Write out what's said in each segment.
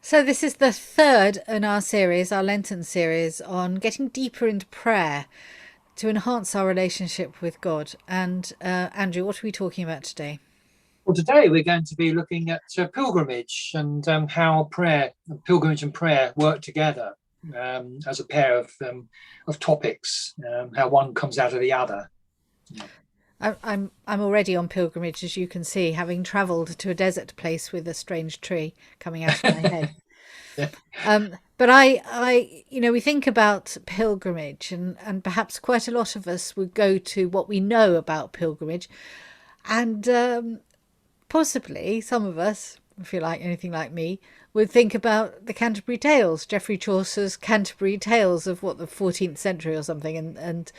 So this is the third in our series, our Lenten series, on getting deeper into prayer to enhance our relationship with God. And Andrew, what are we talking about today? Well, today we're going to be looking at pilgrimage and how pilgrimage and prayer work together as a pair of topics, how one comes out of the other. I'm already on pilgrimage, as you can see, having travelled to a desert place with a strange tree coming out of my head. Yeah. But we think about pilgrimage, and perhaps quite a lot of us would go to what we know about pilgrimage, and possibly some of us, if you're like anything like me, would think about the Canterbury Tales, Geoffrey Chaucer's Canterbury Tales of what, the 14th century or something, and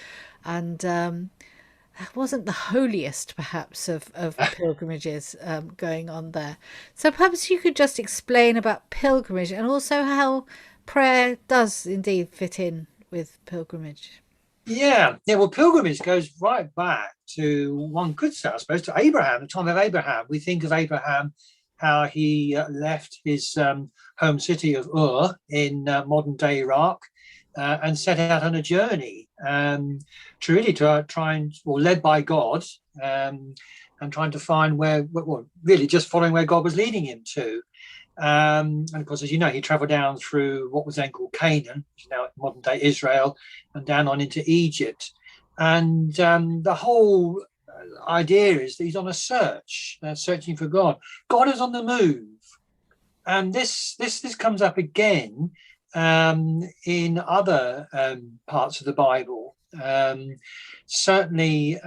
that wasn't the holiest, perhaps, of pilgrimages going on there. So perhaps you could just explain about pilgrimage and also how prayer does indeed fit in with pilgrimage. Yeah. Well, pilgrimage goes right back to, one could say, I suppose, to Abraham, the time of Abraham. We think of Abraham, how he left his home city of Ur in modern day Iraq and set out on a journey to really try and, or led by God, and trying to find well, really just following where God was leading him to. And of course, as you know, he traveled down through what was then called Canaan, which is now modern day Israel, and down on into Egypt. And the whole idea is that he's on a search, searching for God. God is on the move. And this comes up again in other parts of the Bible. Certainly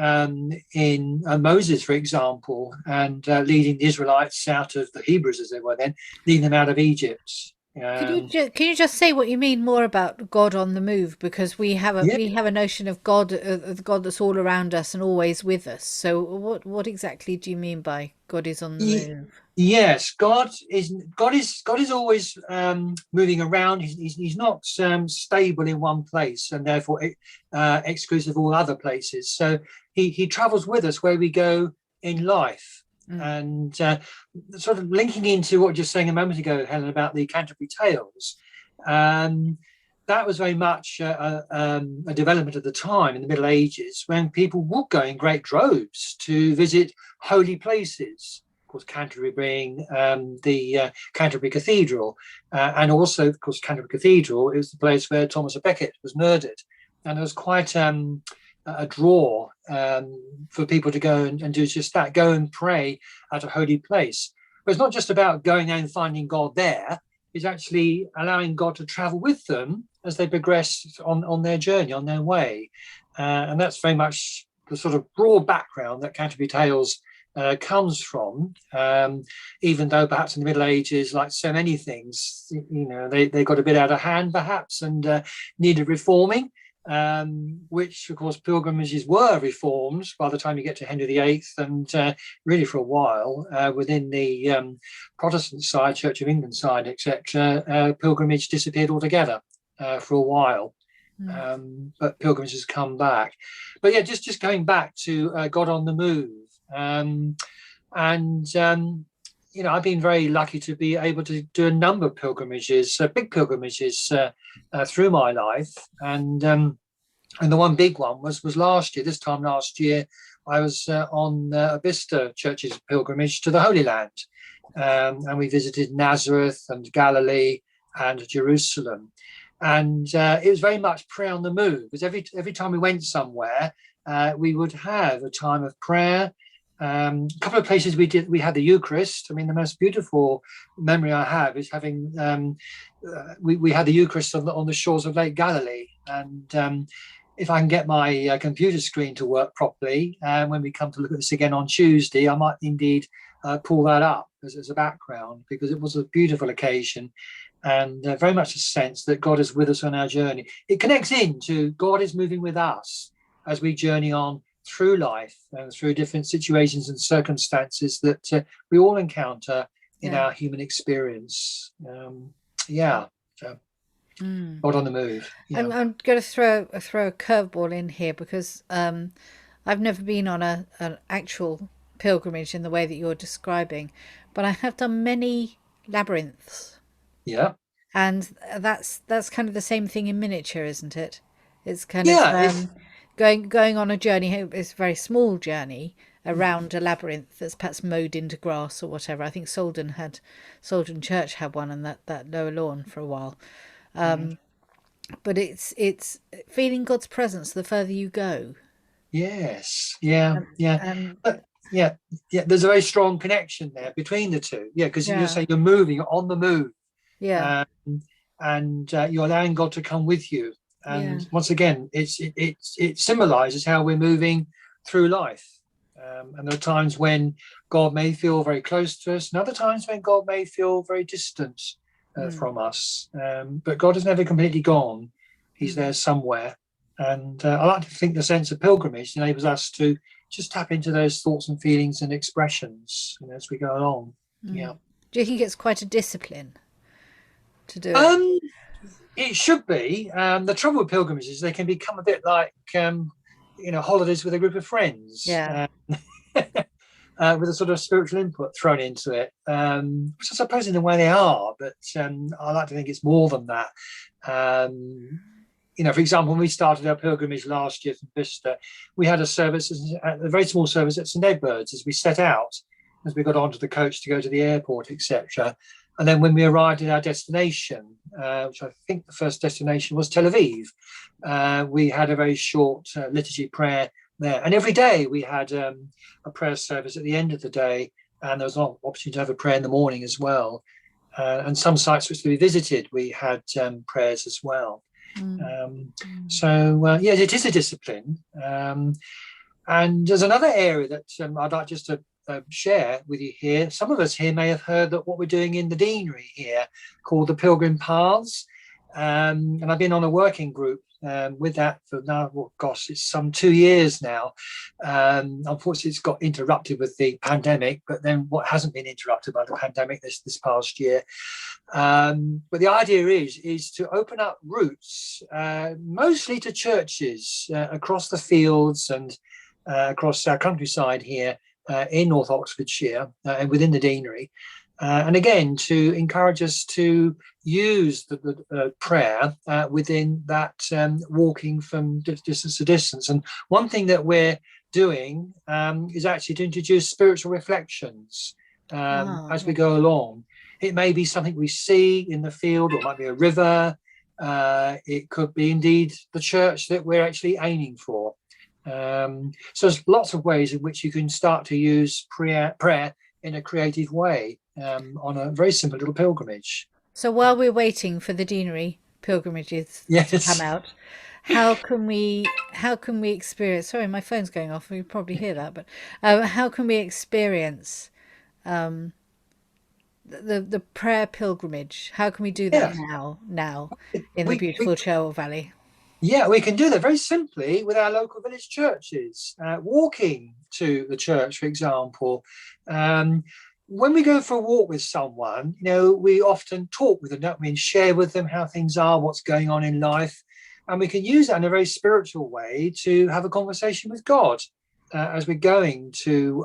in Moses, for example, and leading the Israelites out of the Hebrews, as they were then, leading them out of Egypt. Can you just say what you mean more about God on the move? Because Yeah, we have a notion of God, of God that's all around us and always with us. So what exactly do you mean by God is on the move? yes, God is always moving around. He's not stable in one place, and therefore exclusive of all other places. So he travels with us where we go in life. Mm. And sort of linking into what you were saying a moment ago, Helen, about the Canterbury Tales. Um, that was very much a development at the time in the Middle Ages, when people would go in great droves to visit holy places. Of course, Canterbury being the Canterbury Cathedral, and also, of course, Canterbury Cathedral is the place where Thomas à Becket was murdered, and there was quite a draw for people to go and do just that, go and pray at a holy place. But it's not just about going and finding God there. It's actually allowing God to travel with them as they progress on their journey, on their way. And that's very much the sort of broad background that Canterbury Tales comes from, even though perhaps in the Middle Ages, like so many things, they got a bit out of hand perhaps, and needed reforming, which of course pilgrimages were reformed by the time you get to Henry VIII, and really for a while within the Protestant side, Church of England side, etc., pilgrimage disappeared altogether for a while. But pilgrimage has come back. But yeah, just going back to God on the move. And I've been very lucky to be able to do a number of pilgrimages, big pilgrimages through my life, and the one big one was last year. This time last year, I was on a Bicester Church's pilgrimage to the Holy Land, and we visited Nazareth and Galilee and Jerusalem, and it was very much prayer on the move. Because every time we went somewhere, we would have a time of prayer. A couple of places we had the Eucharist. I mean, the most beautiful memory I have is having we had the Eucharist on the shores of Lake Galilee. And if I can get my computer screen to work properly, when we come to look at this again on Tuesday, I might indeed pull that up as a background, because it was a beautiful occasion. and very much a sense that God is with us on our journey. It connects into God is moving with us as we journey on through life and through different situations and circumstances that we all encounter in Yeah. our human experience. Yeah, so Mm. God on the move. Yeah, I'm going to throw a curveball in here because I've never been on an actual pilgrimage in the way that you're describing, but I have done many labyrinths, yeah, and that's kind of the same thing in miniature, isn't it? It's kind of yeah. It's going on a journey. It's a very small journey around a labyrinth that's perhaps mowed into grass or whatever. I think Soldon Church had one, and that lower lawn for a while. mm, But it's feeling God's presence the further you go. yes, yeah, And, yeah. and Yeah, yeah. There's a very strong connection there between the two. Yeah, because you yeah, say you're moving, you're on the move, yeah, um, and you're allowing God to come with you. yeah, And once again, it symbolizes how we're moving through life. And there are times when God may feel very close to us, and other times when God may feel very distant mm, from us. But God is never completely gone; He's mm, there somewhere. And I like to think the sense of pilgrimage enables us to just tap into those thoughts and feelings and expressions, as we go along. Yeah. mm. Do you think it's quite a discipline to do it? Um, it should be. The trouble with pilgrimages is they can become a bit like, holidays with a group of friends, Yeah. with a sort of spiritual input thrown into it, which I suppose in a way they are, but I like to think it's more than that. Um, for example, when we started our pilgrimage last year from Bicester, we had a very small service at St Edward's as we set out, as we got onto the coach to go to the airport, etc. And then when we arrived at our destination, which I think the first destination was Tel Aviv, we had a very short liturgy prayer there. And every day we had a prayer service at the end of the day, and there was an opportunity to have a prayer in the morning as well. And some sites which we visited, we had prayers as well. Mm, Um, mm. yes, it is a discipline. And there's another area that I'd like just to share with you here. Some of us here may have heard that what we're doing in the deanery here called the Pilgrim Paths. And I've been on a working group with that for now, it's some 2 years now. Unfortunately, it's got interrupted with the pandemic, but then what hasn't been interrupted by the pandemic this past year. But the idea is to open up routes, mostly to churches across the fields and across our countryside here in North Oxfordshire and within the deanery. And again, to encourage us to use the prayer within that walking from distance to distance. And one thing that we're doing is actually to introduce spiritual reflections Ah, as we go along. It may be something we see in the field, or it might be a river. It could be indeed the church that we're actually aiming for. So there's lots of ways in which you can start to use prayer in a creative way on a very simple little pilgrimage. so while we're waiting for the deanery pilgrimages to come Yes. out, how can we experience? Sorry, my phone's going off. You probably hear that, but how can we experience um, the prayer pilgrimage? How can we do that Yeah. now in the We beautiful Cherwell Valley? Yeah, we can do that very simply with our local village churches. Walking to the church, for example. When we go for a walk with someone, we often talk with them, don't we, and share with them how things are, what's going on in life. And we can use that in a very spiritual way to have a conversation with God as we're going to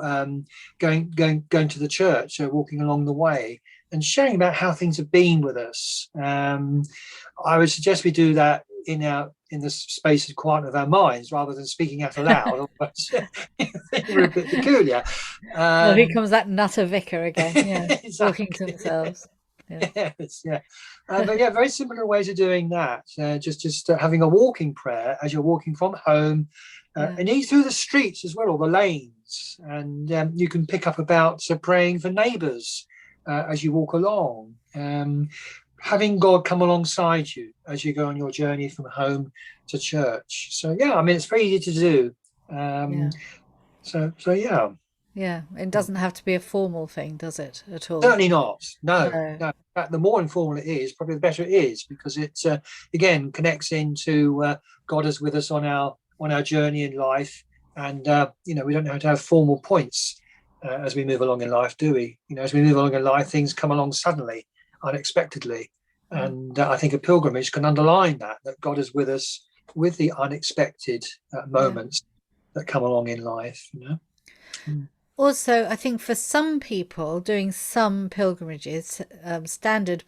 the church, walking along the way, and sharing about how things have been with us. I would suggest we do that in the space and quiet of our minds rather than speaking out aloud. We're a bit peculiar. Oh, here Um, comes that nutter vicar again. Yeah, talking to exactly. themselves. Yeah, Yes, yeah. But yeah, very similar ways of doing that. Just having a walking prayer as you're walking from home, yeah, and through the streets as well, or the lanes. And you can pick up about praying for neighbours as you walk along. Having God come alongside you as you go on your journey from home to church. So yeah, I mean, it's very easy to do. Um, yeah. so yeah. Yeah. It doesn't have to be a formal thing, does it, at all? Certainly not. No, No. no. In fact, the more informal it is, probably the better it is, because it again connects into God is with us on our journey in life, and we don't have to have formal points as we move along in life, do we? As we move along in life, things come along suddenly, unexpectedly, Mm. and I think a pilgrimage can underline that God is with us with the unexpected Yeah. moments that come along in life. Mm. Also, I think for some people doing some pilgrimages, standard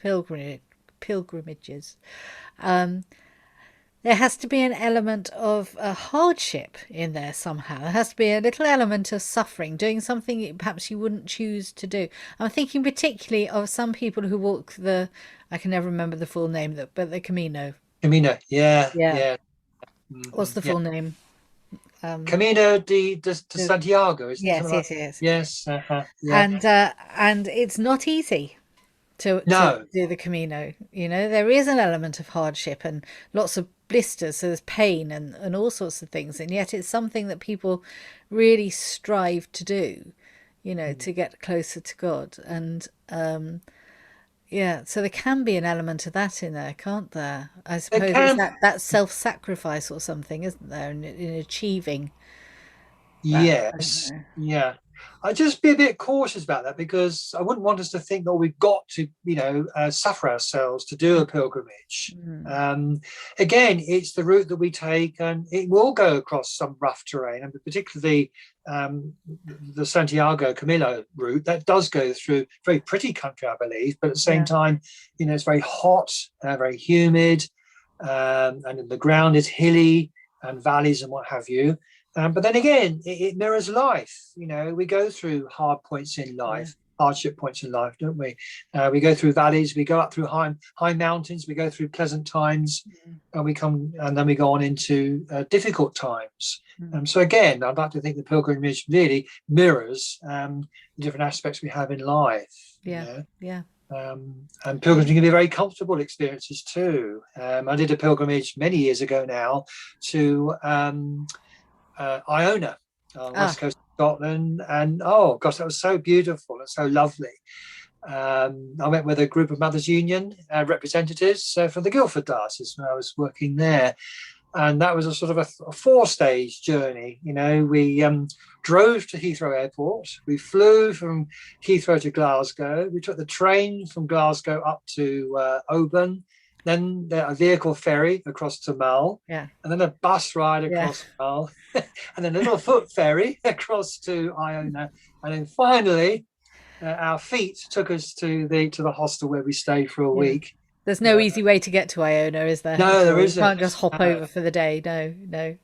pilgrimages, um, there has to be an element of a hardship in there somehow. There has to be a little element of suffering, doing something that perhaps you wouldn't choose to do. I'm thinking particularly of some people who walk I can never remember the full name, but the Camino. Camino, yeah, Yeah. yeah. What's the Yeah. full name? Um, Camino de the, Santiago, isn't it? yes, Something like yes, yes. yes, yeah. And it's not easy to No, do the Camino. There is an element of hardship and lots of blisters, so there's pain and all sorts of things, and yet it's something that people really strive to do, to get closer to God. And yeah, so there can be an element of that in there, can't there? I it suppose it's can. that self-sacrifice or something, isn't there, in achieving that? I don't Yes, know. yeah. I'd just be a bit cautious about that because I wouldn't want us to think that we've got to, suffer ourselves to do a pilgrimage. Mm. Um, Again, it's the route that we take, and it will go across some rough terrain, and particularly the Santiago Camilo route that does go through very pretty country, I believe, but at the same Yeah, time, it's very hot, very humid, and the ground is hilly and valleys and what have you. But then again, it mirrors life. We go through hard points in yeah, life, hardship points in life, don't we? We go through valleys, we go up through high mountains, we go through pleasant times, and then we go on into difficult times. mm, So again, I'd like to think the pilgrimage really mirrors the different aspects we have in life. yeah, yeah. And pilgrimage can be very comfortable experiences too. I did a pilgrimage many years ago now to Iona, on the west Ah, coast of Scotland, and oh gosh, that was so beautiful and so lovely. I went with a group of Mothers Union representatives from the Guildford Diocese when I was working there, and that was a sort of a four-stage journey. We drove to Heathrow Airport, we flew from Heathrow to Glasgow, we took the train from Glasgow up to Oban, then a vehicle ferry across to Mull, yeah, and then a bus ride yeah, across Mull, and then a little foot ferry across to Iona, and then finally our feet took us to the hostel where we stayed for a yeah. week. There's no Uh, easy way to get to Iona, is there, no, at there all? You can't isn't. just hop No. over for the day. No, no.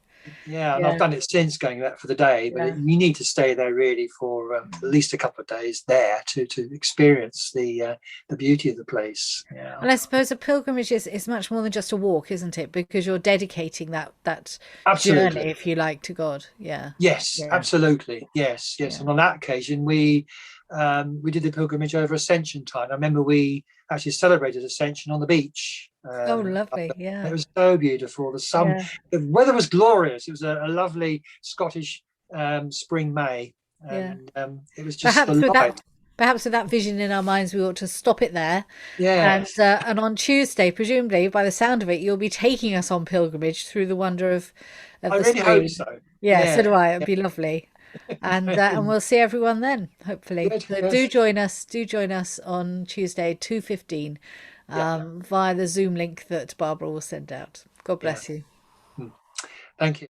Yeah, and I've Yeah, done it since going out for the day, but yeah. you need to stay there really for at least a couple of days there to experience the beauty of the place. Yeah, And I suppose a pilgrimage is much more than just a walk, isn't it? Because you're dedicating that journey, absolutely. if you like, to God. Yeah, Yes, yeah, absolutely. Yes, yes. yeah. And on that occasion, we did the pilgrimage over Ascension time. I remember we actually celebrated Ascension on the beach. Oh, lovely. It Yeah, was so beautiful. yeah, The weather was glorious. It was a lovely Scottish spring May, yeah. and it was just Perhaps the with light. that vision in our minds, we ought to stop it there. Yes, And on Tuesday, presumably, by the sound of it, you'll be taking us on pilgrimage through the wonder of I the really hope stream. so. Yeah, so Yeah, do I. It'd yeah. be lovely. And we'll see everyone then, hopefully. Good. So Yes. do join us on Tuesday, 2:15, Yeah, via the Zoom link that Barbara will send out. God yeah. bless you. Hmm. Thank you.